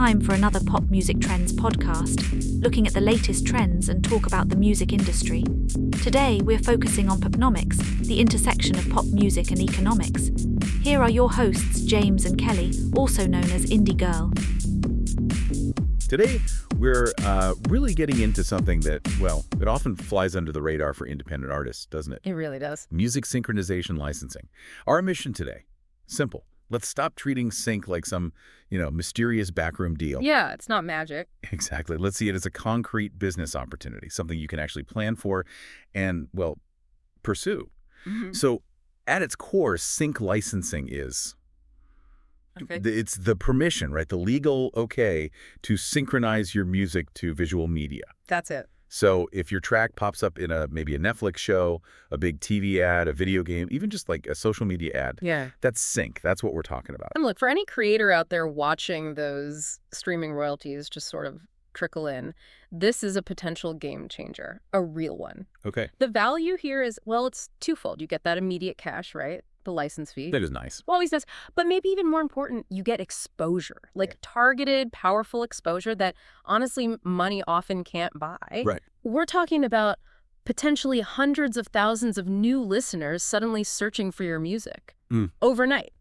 time for another Pop Music Trends podcast, looking at the latest trends and talk about the music industry. Today, we're focusing on popnomics, the intersection of pop music and economics. Here are your hosts, James and Kelly, also known as Indie Girl. Today, we're really getting into something that, well, it often flies under the radar for independent artists, doesn't it? It really does. Music synchronization licensing. Our mission today, simple. Let's stop treating sync like some, mysterious backroom deal. Yeah, it's not magic. Exactly. Let's see it as a concrete business opportunity, something you can actually plan for and, well, pursue. Mm-hmm. So, at its core, sync licensing is... Okay. It's the permission, right? The legal okay to synchronize your music to visual media. That's it. So if your track pops up in maybe a Netflix show, a big TV ad, a video game, even just like a social media ad, Yeah. that's sync. That's what we're talking about. And look, for any creator out there watching those streaming royalties just sort of trickle in, this is a potential game changer, a real one. Okay. The value here is, well, it's twofold. You get that immediate cash, right? The license fee. That is nice. Always does. But maybe even more important, you get exposure, like targeted, powerful exposure that honestly money often can't buy. Right. We're talking about potentially hundreds of thousands of new listeners suddenly searching for your music overnight,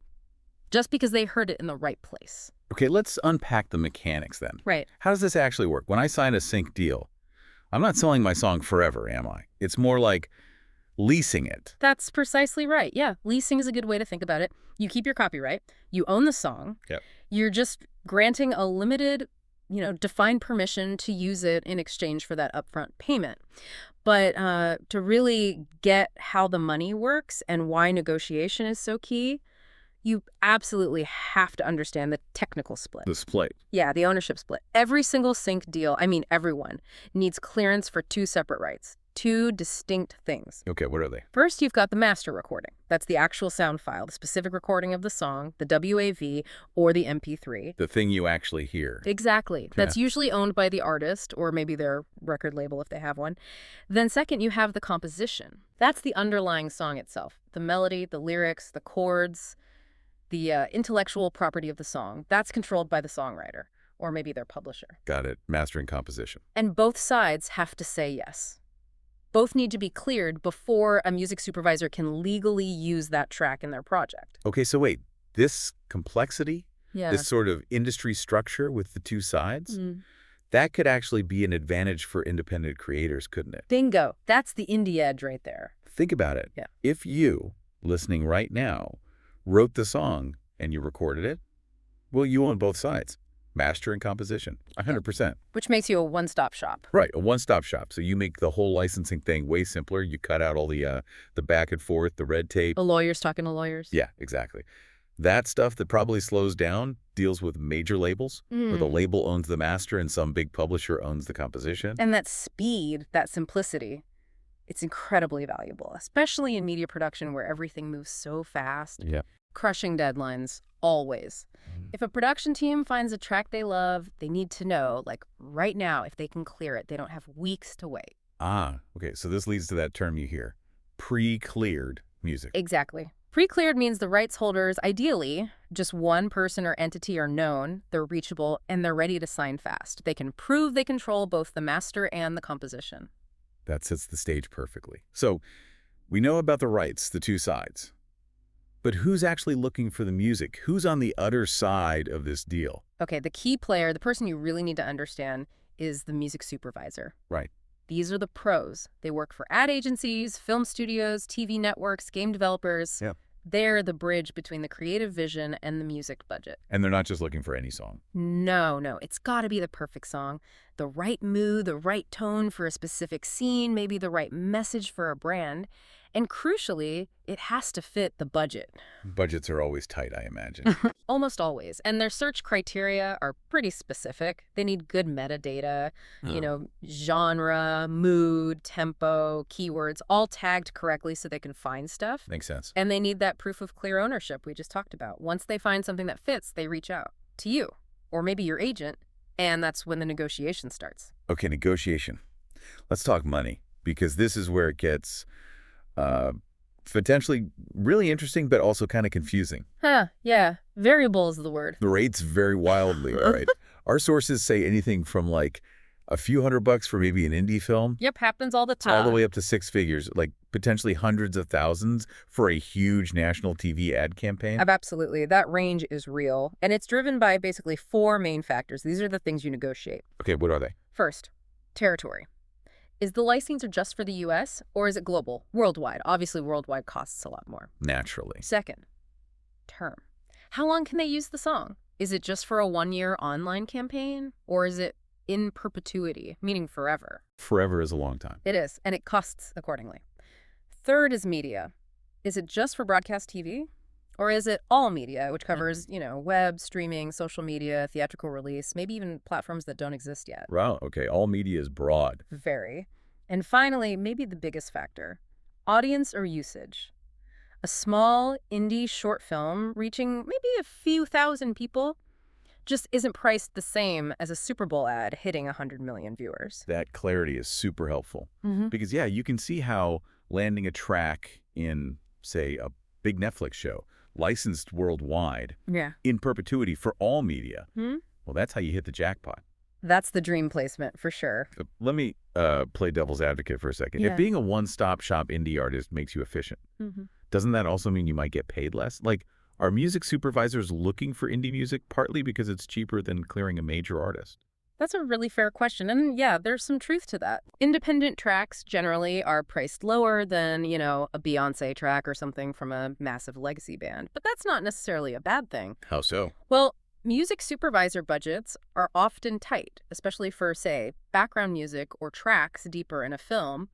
just because they heard it in the right place. Okay, let's unpack the mechanics then. Right. How does this actually work? When I sign a sync deal, I'm not selling my song forever, am I? It's more like leasing it. That's precisely right. Yeah, leasing is a good way to think about it. You keep your copyright. You own the song. Yep. You're just granting a limited, defined permission to use it in exchange for that upfront payment. But to really get how the money works and why negotiation is so key, you absolutely have to understand the technical split. The split. Yeah, the ownership split. Every single sync deal, everyone, needs clearance for two separate rights. Two distinct things. Okay, what are they? First, you've got the master recording. That's the actual sound file, the specific recording of the song, the WAV, or the MP3. The thing you actually hear. Exactly. That's usually owned by the artist, or maybe their record label if they have one. Then second, you have the composition. That's the underlying song itself. The melody, the lyrics, the chords, the intellectual property of the song. That's controlled by the songwriter, or maybe their publisher. Got it. Mastering composition. And both sides have to say yes. Both need to be cleared before a music supervisor can legally use that track in their project. Okay, so wait, this complexity, Yeah. this sort of industry structure with the two sides, that could actually be an advantage for independent creators, couldn't it? Bingo. That's the indie edge right there. Think about it. Yeah. If you, listening right now, wrote the song and you recorded it, well, you own both sides. Master and composition, 100%. Which makes you a one-stop shop. Right, a one-stop shop. So you make the whole licensing thing way simpler. You cut out all the back and forth, the red tape. The lawyers talking to lawyers. Yeah, exactly. That stuff that probably slows down deals with major labels, where the label owns the master and some big publisher owns the composition. And that speed, that simplicity, it's incredibly valuable, especially in media production where everything moves so fast. Yeah. Crushing deadlines, always. If a production team finds a track they love, they need to know, like right now, if they can clear it. They don't have weeks to wait. Okay. So this leads to that term you hear, pre-cleared music. Exactly. Pre-cleared means the rights holders, ideally, just one person or entity are known, they're reachable, and they're ready to sign fast. They can prove they control both the master and the composition. That sets the stage perfectly. So we know about the rights, the two sides. But who's actually looking for the music? Who's on the other side of this deal? Okay, the key player, the person you really need to understand, is the music supervisor. Right. These are the pros. They work for ad agencies, film studios, TV networks, game developers. Yeah. They're the bridge between the creative vision and the music budget. And they're not just looking for any song. No. It's got to be the perfect song. The right mood, the right tone for a specific scene, maybe the right message for a brand. And crucially, it has to fit the budget. Budgets are always tight, I imagine. Almost always. And their search criteria are pretty specific. They need good metadata, genre, mood, tempo, keywords, all tagged correctly so they can find stuff. Makes sense. And they need that proof of clear ownership we just talked about. Once they find something that fits, they reach out to you or maybe your agent, and that's when the negotiation starts. Okay, negotiation. Let's talk money, because this is where it gets potentially really interesting, but also kind of confusing. Yeah. Variable is the word. The rates vary wildly, all right? Our sources say anything from like a few $100 for maybe an indie film, Yep, happens all the time. all the way up to six figures, like potentially hundreds of thousands for a huge national TV ad campaign. Absolutely. That range is real. And it's driven by basically four main factors. These are the things you negotiate. Okay, what are they? First, territory. Is the licensor just for the US or is it global, worldwide? Obviously, worldwide costs a lot more. Naturally. Second, term. How long can they use the song? Is it just for a one-year online campaign or is it in perpetuity, meaning forever? Forever is a long time. It is, and it costs accordingly. Third is media. Is it just for broadcast TV? Or is it all media, which covers, web, streaming, social media, theatrical release, maybe even platforms that don't exist yet? Wow, okay, all media is broad. Very. And finally, maybe the biggest factor, audience or usage. A small indie short film reaching maybe a few thousand people just isn't priced the same as a Super Bowl ad hitting 100 million viewers. That clarity is super helpful. Mm-hmm. Because, yeah, you can see how landing a track in, say, a big Netflix show, licensed worldwide, Yeah. in perpetuity for all media, Hmm? well, that's how you hit the jackpot. That's the dream placement for sure. Let me play devil's advocate for a second. Yeah. If being a one-stop shop indie artist makes you efficient, Mm-hmm. doesn't that also mean you might get paid less? Like, are music supervisors looking for indie music partly because it's cheaper than clearing a major artist? That's a really fair question. And yeah, there's some truth to that. Independent tracks generally are priced lower than, a Beyonce track or something from a massive legacy band. But that's not necessarily a bad thing. How so? Well, music supervisor budgets are often tight, especially for, say, background music or tracks deeper in a film.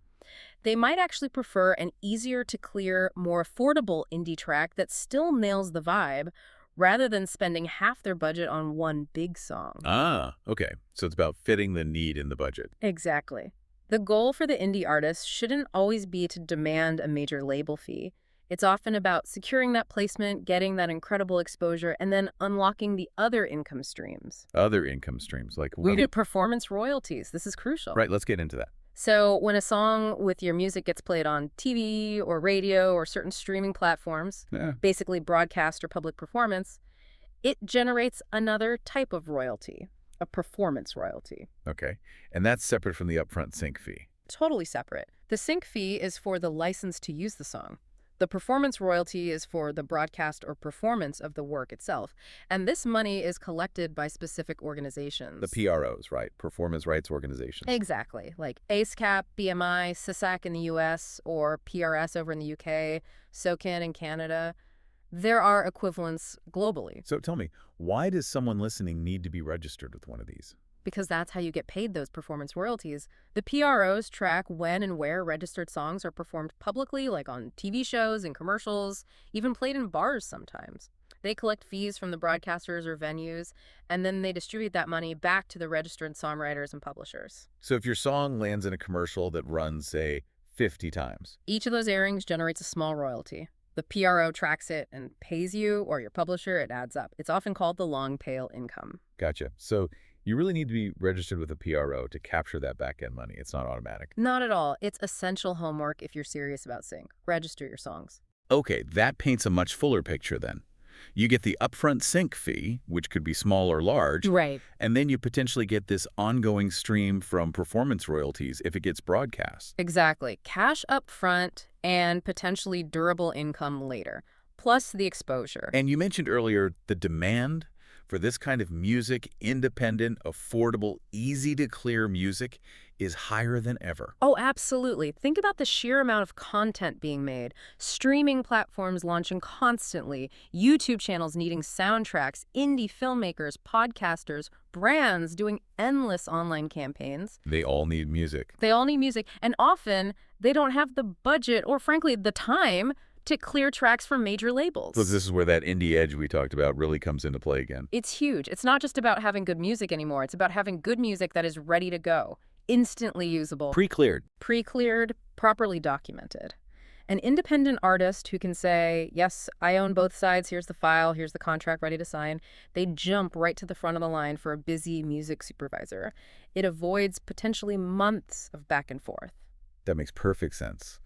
They might actually prefer an easier to clear, more affordable indie track that still nails the vibe, rather than spending half their budget on one big song. Ah, okay. So it's about fitting the need in the budget. Exactly. The goal for the indie artist shouldn't always be to demand a major label fee. It's often about securing that placement, getting that incredible exposure, and then unlocking the other income streams. Other income streams, like We do performance royalties. This is crucial. Right, let's get into that. So when a song with your music gets played on TV or radio or certain streaming platforms, Yeah. basically broadcast or public performance, it generates another type of royalty, a performance royalty. Okay. And that's separate from the upfront sync fee. Totally separate. The sync fee is for the license to use the song. The performance royalty is for the broadcast or performance of the work itself. And this money is collected by specific organizations. The PROs, right? Performance rights organizations. Exactly. Like ASCAP, BMI, SISAC in the US, or PRS over in the UK, SOCAN in Canada. There are equivalents globally. So tell me, why does someone listening need to be registered with one of these? Because that's how you get paid those performance royalties. The PROs track when and where registered songs are performed publicly, like on TV shows and commercials, even played in bars sometimes. They collect fees from the broadcasters or venues, and then they distribute that money back to the registered songwriters and publishers. So if your song lands in a commercial that runs, say, 50 times. Each of those airings generates a small royalty. The PRO tracks it and pays you, or your publisher, it adds up. It's often called the long tail income. Gotcha. So you really need to be registered with a PRO to capture that back-end money. It's not automatic. Not at all. It's essential homework if you're serious about sync. Register your songs. Okay, that paints a much fuller picture then. You get the upfront sync fee, which could be small or large, Right. and then you potentially get this ongoing stream from performance royalties if it gets broadcast. Exactly. Cash up front and potentially durable income later, plus the exposure. And you mentioned earlier the demand for this kind of music, independent, affordable, easy-to-clear music, is higher than ever. Oh, absolutely. Think about the sheer amount of content being made, streaming platforms launching constantly, YouTube channels needing soundtracks, indie filmmakers, podcasters, brands doing endless online campaigns. They all need music. They all need music, and often they don't have the budget or, frankly, the time to clear tracks from major labels. So this is where that indie edge we talked about really comes into play again. It's huge. It's not just about having good music anymore. It's about having good music that is ready to go, instantly usable, Pre-cleared. pre-cleared, properly documented. An independent artist who can say, yes, I own both sides, here's the file, here's the contract ready to sign, they jump right to the front of the line for a busy music supervisor. It avoids potentially months of back and forth. That makes perfect sense.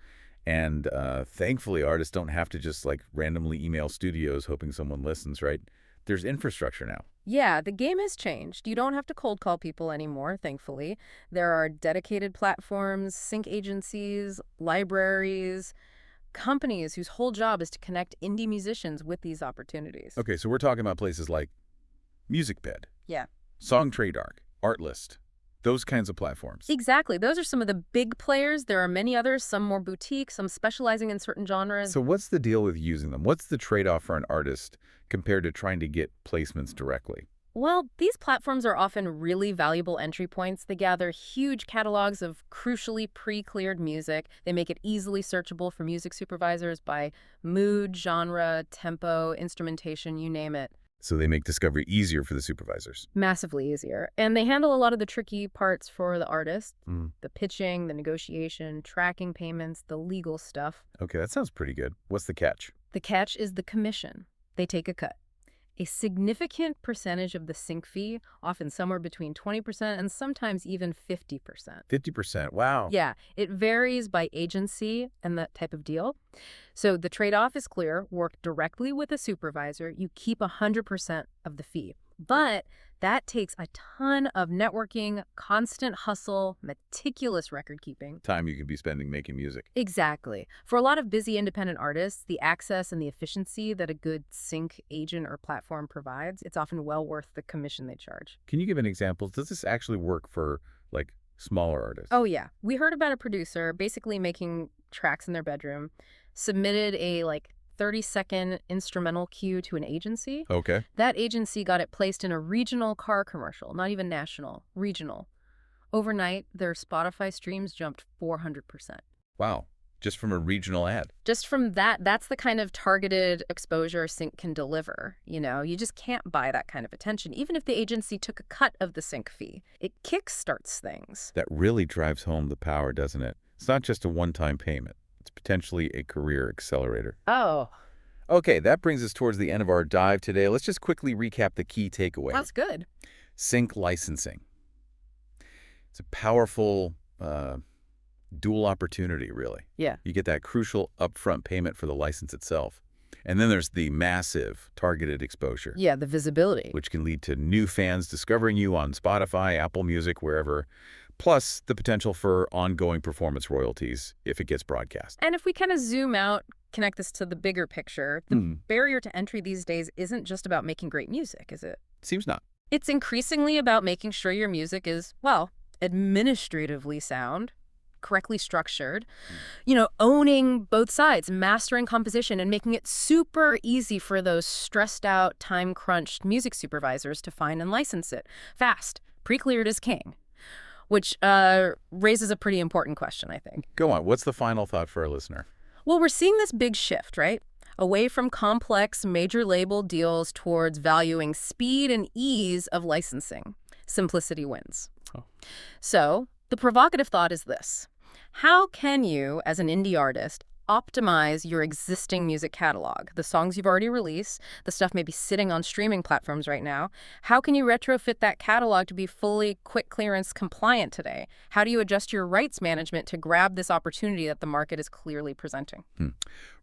And thankfully, artists don't have to just like randomly email studios hoping someone listens, right? there's infrastructure now. Yeah, the game has changed. You don't have to cold call people anymore, thankfully. There are dedicated platforms, sync agencies, libraries, companies whose whole job is to connect indie musicians with these opportunities. Okay, so we're talking about places like MusicBed, Yeah. SongTradeArc, Artlist, those kinds of platforms. Exactly. Those are some of the big players. There are many others, some more boutique, some specializing in certain genres. So what's the deal with using them? What's the trade-off for an artist compared to trying to get placements directly? Well, these platforms are often really valuable entry points. They gather huge catalogs of crucially pre-cleared music. They make it easily searchable for music supervisors by mood, genre, tempo, instrumentation, you name it. So they make discovery easier for the supervisors. Massively easier. And they handle a lot of the tricky parts for the artist. Mm. The pitching, the negotiation, tracking payments, the legal stuff. Okay, that sounds pretty good. What's the catch? The catch is the commission. They take a cut. A significant percentage of the sync fee, often somewhere between 20% and sometimes even 50%. 50%, wow. Yeah, it varies by agency and that type of deal. So the trade-off is clear. Work directly with a supervisor. You keep 100% of the fee. But that takes a ton of networking, constant hustle, meticulous record keeping. Time you could be spending making music. Exactly. For a lot of busy independent artists, the access and the efficiency that a good sync agent or platform provides, it's often well worth the commission they charge. Can you give an example? Does this actually work for, like, smaller artists? Oh, yeah. We heard about a producer basically making tracks in their bedroom, submitted a, 30-second instrumental cue to an agency. Okay. That agency got it placed in a regional car commercial, not even national, regional. Overnight, their Spotify streams jumped 400%. Wow. Just from a regional ad. Just from that, that's the kind of targeted exposure sync can deliver. You just can't buy that kind of attention, even if the agency took a cut of the sync fee. It kickstarts things. That really drives home the power, doesn't it? It's not just a one-time payment. It's potentially a career accelerator. Oh, Okay, that brings us towards the end of our dive today. Let's just quickly recap the key takeaway. that's good. Sync licensing. It's a powerful dual opportunity, really. Yeah. You get that crucial upfront payment for the license itself. And then there's the massive targeted exposure, Yeah, the visibility. which can lead to new fans discovering you on Spotify, Apple Music, wherever, plus the potential for ongoing performance royalties if it gets broadcast. And if we kind of zoom out, connect this to the bigger picture, the barrier to entry these days isn't just about making great music, is it? Seems not. It's increasingly about making sure your music is, well, administratively sound, correctly structured, owning both sides, mastering composition, and making it super easy for those stressed out, time-crunched music supervisors to find and license it. Fast, pre-cleared is king, which raises a pretty important question, I think. Go on. What's the final thought for our listener? Well, we're seeing this big shift, right? Away from complex major label deals towards valuing speed and ease of licensing. Simplicity wins. Oh. So the provocative thought is this. How can you, as an indie artist, optimize your existing music catalog, the songs you've already released, the stuff maybe sitting on streaming platforms right now? How can you retrofit that catalog to be fully quick clearance compliant today? How do you adjust your rights management to grab this opportunity that the market is clearly presenting?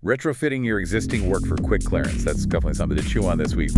Retrofitting your existing work for quick clearance. That's definitely something to chew on this week.